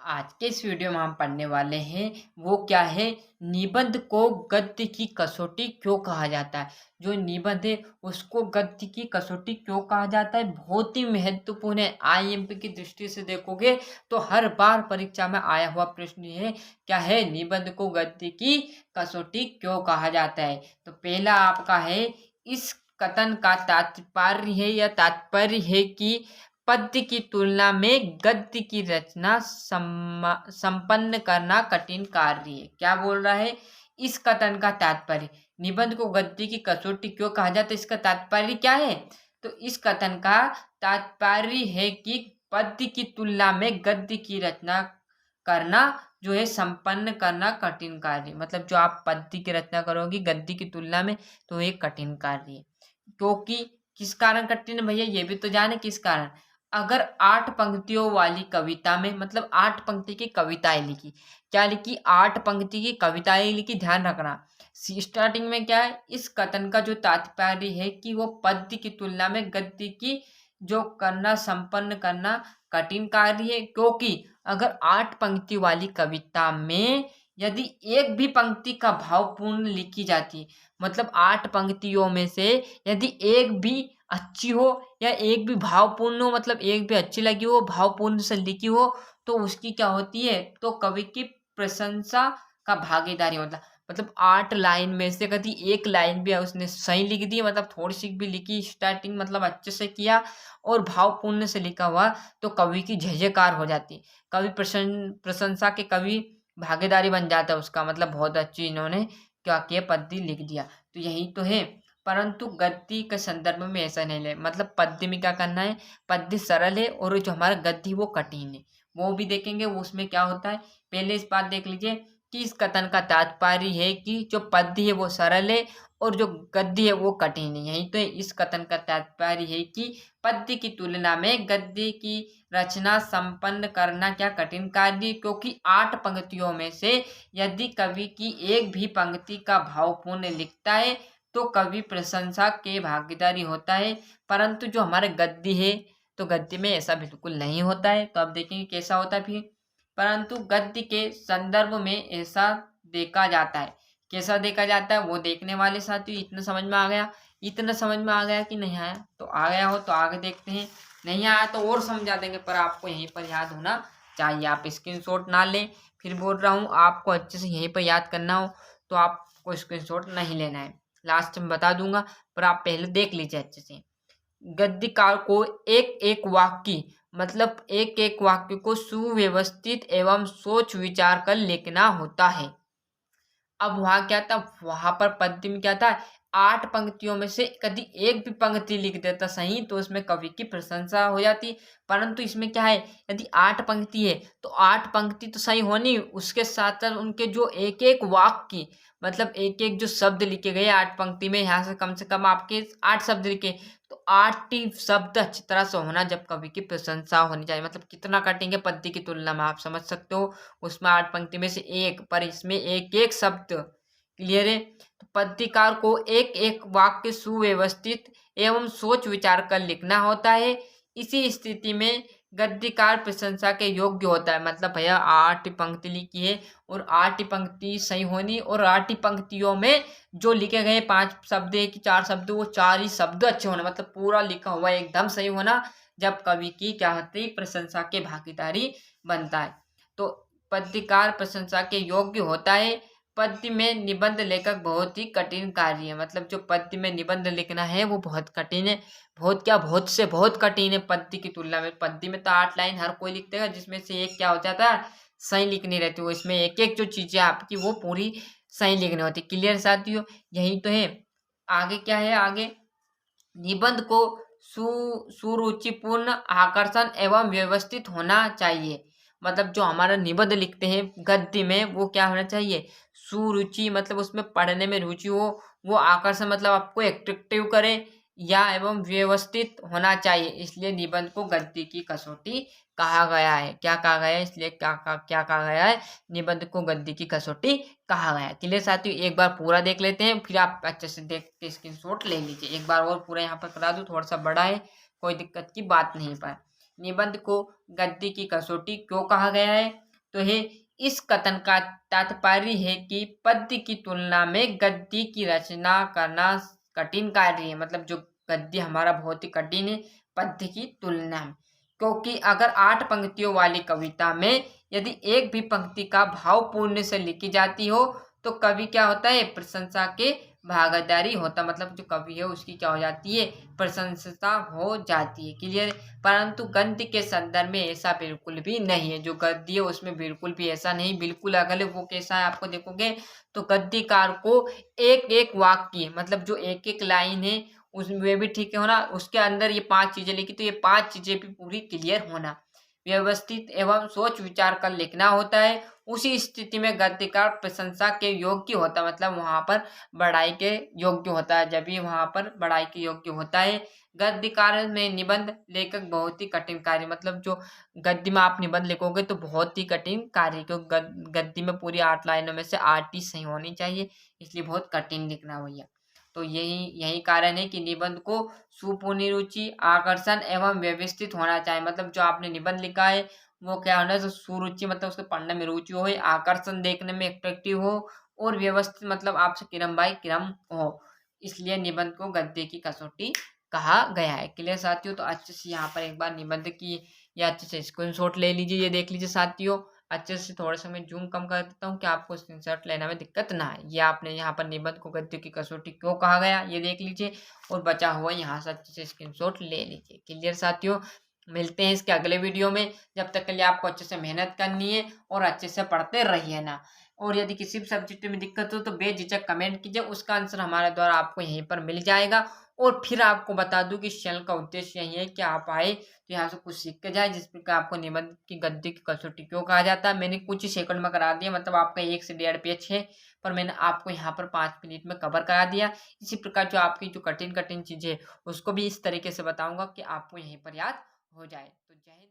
आज के इस वीडियो में हम पढ़ने वाले हैं वो क्या है, निबंध को गद्य की कसौटी क्यों कहा जाता है। जो निबंध है उसको गद्य की कसौटी क्यों कहा जाता है, बहुत ही महत्वपूर्ण है। आईएमपी की दृष्टि से देखोगे तो हर बार परीक्षा में आया हुआ प्रश्न है, क्या है, निबंध को गद्य की कसौटी क्यों कहा जाता है। तो पहला आपका है, इस कथन का तात्पर्य है या तात्पर्य है कि पद्य की तुलना में गद्य की रचना संपन्न करना कठिन कार्य है। क्या बोल रहा है, इस कथन का तात्पर्य, निबंध को गद्य की कसौटी क्यों कहा जाता है, इसका तात्पर्य क्या है। तो इस कथन का तात्पर्य है कि पद्य की तुलना में गद्य की रचना करना जो है संपन्न करना कठिन कार्य, मतलब जो आप पद्य की रचना करोगे गद्य की तुलना में तो ये कठिन कार्य है। क्योंकि किस कारण कठिन है भैया, ये भी तो जाने किस कारण। अगर 8 पंक्तियों वाली कविता में, मतलब 8 पंक्ति की कविताएं लिखी, क्या लिखी, 8 पंक्ति की कविताएं लिखी, ध्यान रखना। स्टार्टिंग में क्या है, इस कथन का जो तात्पर्य है कि वो पद्य की तुलना में गद्य की जो करना संपन्न करना कठिन कार्य है। क्योंकि अगर 8 पंक्ति वाली कविता में यदि एक भी पंक्ति का भावपूर्ण लिखी जाती, मतलब 8 पंक्तियों में से यदि एक भी अच्छी हो या एक भी भावपूर्ण हो, मतलब एक भी अच्छी लगी हो, भावपूर्ण से लिखी हो, तो उसकी क्या होती है, तो कवि की प्रशंसा का भागीदारी मतलब 8 लाइन में से कभी एक लाइन भी उसने सही लिख दी, मतलब थोड़ी सी भी लिखी स्टार्टिंग, मतलब अच्छे से किया और भावपूर्ण से लिखा हुआ, तो कवि की जय जयकार हो जाती, कवि प्रशंसा के कवि भागीदारी बन जाता है उसका, मतलब बहुत अच्छी इन्होंने क्या किया, पद्य लिख दिया। तो यही तो है। परंतु गद्य के संदर्भ में ऐसा नहीं है, मतलब पद्य में क्या करना है, पद्य सरल है और जो हमारा गद्य वो कठिन है, वो भी देखेंगे वो उसमें क्या होता है। पहले इस बात देख लीजिए कि इस कथन का तात्पर्य है कि जो पद्य है वो सरल है और जो गद्य है वो कठिन है। यही तो है, इस कथन का तात्पर्य है कि पद्य की तुलना में गद्य की रचना संपन्न करना क्या कठिन कार्य, क्योंकि 8 पंक्तियों में से यदि कवि की एक भी पंक्ति का भावपूर्ण लिखता है तो कवि प्रशंसा के भागीदारी होता है। परंतु जो हमारे गद्य है, तो गद्य में ऐसा बिल्कुल नहीं होता है। तो अब देखेंगे कैसा होता है फिर। परंतु गद्य के संदर्भ में ऐसा देखा जाता है। कैसा देखा जाता है वो देखने वाले साथी, इतना समझ में आ गया, इतना समझ में आ गया कि नहीं आया, तो आ गया हो तो आगे देखते हैं, नहीं आया तो और समझा देंगे, पर आपको यहीं पर याद होना चाहिए। आप स्क्रीनशॉट ना लें, फिर बोल रहा हूँ आपको अच्छे से यहीं पर याद करना हो तो आपको स्क्रीनशॉट नहीं लेना है, लास्ट में बता दूंगा, पर आप पहले देख लीजिए अच्छे से। गद्यकार को एक एक वाक्य, मतलब एक एक वाक्य को सुव्यवस्थित एवं सोच विचार कर लिखना होता है। अब वहाँ क्या था, वहाँ पर पद्य में क्या था, 8 पंक्तियों में से यदि एक भी पंक्ति लिख देता सही तो उसमें कवि की प्रशंसा हो जाती। परंतु इसमें क्या है, यदि 8 पंक्ति है तो 8 पंक्ति तो सही होनी, उसके साथ साथ उनके जो एक एक वाक्य, मतलब एक एक जो शब्द लिखे गए 8 पंक्ति में, यहाँ से कम आपके 8 शब्द लिखे, तो 8 ही शब्द अच्छी तरह से होना जब कवि की प्रशंसा होनी चाहिए। मतलब कितना कटेंगे पद्य की तुलना में, आप समझ सकते हो। उसमें 8 पंक्ति में से एक, पर इसमें एक एक शब्द, क्लियर है। तो पद्यकार को एक एक वाक्य सुव्यवस्थित एवं सोच विचार कर लिखना होता है। इसी स्थिति में गद्यकार प्रशंसा के योग्य होता है। मतलब भैया 8 पंक्ति लिखी है और 8 पंक्ति सही होनी, और 8 पंक्तियों में जो लिखे गए 5 शब्द है कि 4 शब्द, वो 4 ही शब्द अच्छे होने, मतलब पूरा लिखा हुआ एकदम सही होना, जब कवि की क्या होती है, प्रशंसा के भागीदारी बनता है। तो पद्यकार प्रशंसा के योग्य होता है। पद्य में निबंध लेखक बहुत ही कठिन कार्य है, मतलब जो पद्य में निबंध लिखना है वो बहुत कठिन है। बहुत क्या, बहुत से बहुत कठिन है पद्य की तुलना में। पद्य में तो 8 लाइन हर कोई लिख देगा, जिसमें से एक क्या हो जाता है, सही लिखनी रहती है। वो इसमें एक एक जो चीजें आपकी वो पूरी सही लिखनी होती है। क्लियर साथियों, यही तो है। आगे क्या है, आगे निबंध को सुरुचिपूर्ण, आकर्षण एवं व्यवस्थित होना चाहिए। मतलब जो हमारा निबंध लिखते हैं गद्य में वो क्या होना चाहिए, सुरुचि, मतलब उसमें पढ़ने में रुचि हो, वो आकर्षण मतलब आपको एट्रैक्टिव करे, या एवं व्यवस्थित होना चाहिए। इसलिए निबंध को गद्य की कसौटी कहा गया है। क्या कहा गया है, इसलिए क्या कहा गया है, निबंध को गद्य की कसौटी कहा गया है। क्लियर साथियों, एक बार पूरा देख लेते हैं, फिर आप अच्छे से देख के स्क्रीनशॉट ले लीजिए। एक बार और पूरा यहाँ पर करा दूँ, थोड़ा सा बड़ा है, कोई दिक्कत की बात नहीं। पर निबंध को गद्य की कसौटी क्यों कहा गया है, तो है इस कथन का तात्पर्य है कि पद्य की तुलना में गद्य की रचना करना कठिन कार्य है। मतलब जो गद्य हमारा बहुत ही कठिन है पद्य की तुलना में, क्योंकि अगर 8 पंक्तियों वाली कविता में यदि एक भी पंक्ति का भावपूर्ण से लिखी जाती हो तो कवि क्या होता है, प्रशंसा के भागीदारी होता, मतलब जो कवि है उसकी क्या हो जाती है, प्रशंसा हो जाती है। क्लियर। परंतु गद्य के संदर्भ में ऐसा बिल्कुल भी नहीं है। जो गद्य है उसमें बिल्कुल भी ऐसा नहीं, बिल्कुल अगले वो कैसा है आपको देखोगे तो गद्यकार को एक एक वाक्य, मतलब जो एक एक लाइन है उसमें भी ठीक है होना, उसके अंदर ये 5 चीजें लिखी तो ये 5 चीजें भी पूरी क्लियर होना, व्यवस्थित एवं सोच विचार कर लिखना होता है। उसी स्थिति में गद्यकार प्रशंसा के योग्य होता, मतलब वहां पर बड़ाई के योग्य होता है, जब भी वहां पर बड़ाई के योग्य होता है। गद्यकार में निबंध लेखक बहुत ही कठिन कार्य, मतलब जो गद्य में आप निबंध लिखोगे तो बहुत ही कठिन कार्य, क्योंकि गद्य में पूरी 8 लाइनों में से 8 ही सही होनी चाहिए, इसलिए बहुत कठिन लिखना भैया। तो यही यही कारण है कि निबंध को सुपूर्णी रुचि, आकर्षण एवं व्यवस्थित होना चाहिए। मतलब जो आपने निबंध लिखा है वो क्या होना चाहिए, सुरुचि मतलब उसके पढ़ने में रुचि हो, आकर्षण देखने में अट्रैक्टिव हो, और व्यवस्थित मतलब आपसे क्रम बाय क्रम हो। इसलिए निबंध को गद्य की कसौटी कहा गया है। क्लियर साथियों। तो अच्छे से यहाँ पर एक बार निबंध की या अच्छे से स्क्रीनशॉट ले लीजिए, ये देख लीजिए साथियों। अच्छे से थोड़ा सा मैं जूम कम कर देता हूँ कि आपको स्क्रीनशॉट लेने में दिक्कत ना आए। ये आपने यहाँ पर निबंध को गद्य की कसौटी क्यों कहा गया ये देख लीजिए, और बचा हुआ यहाँ से अच्छे से स्क्रीनशॉट ले लीजिए। क्लियर साथियों। मिलते हैं इसके अगले वीडियो में, जब तक के लिए आपको अच्छे से मेहनत करनी है और अच्छे से पढ़ते रहिए ना। और यदि किसी भी सब्जेक्ट में दिक्कत हो तो बेझिझक कमेंट कीजिए, उसका आंसर हमारे द्वारा आपको यहीं पर मिल जाएगा। और फिर आपको बता दूं कि इस चैनल का उद्देश्य यही है कि आप आए तो यहाँ से कुछ सीख के जाए, जिस प्रकार आपको निबंध की गद्य की कसौटी क्यों कहा जाता है मैंने कुछ ही सेकंड में करा दिया, मतलब आपका 1 से 1.5 पेज है, पर मैंने आपको यहाँ पर 5 मिनट में कवर करा दिया। इसी प्रकार जो आपकी जो कठिन कठिन चीजें उसको भी इस तरीके से बताऊंगा कि आपको यहीं पर याद हो जाए। तो जय हिंद।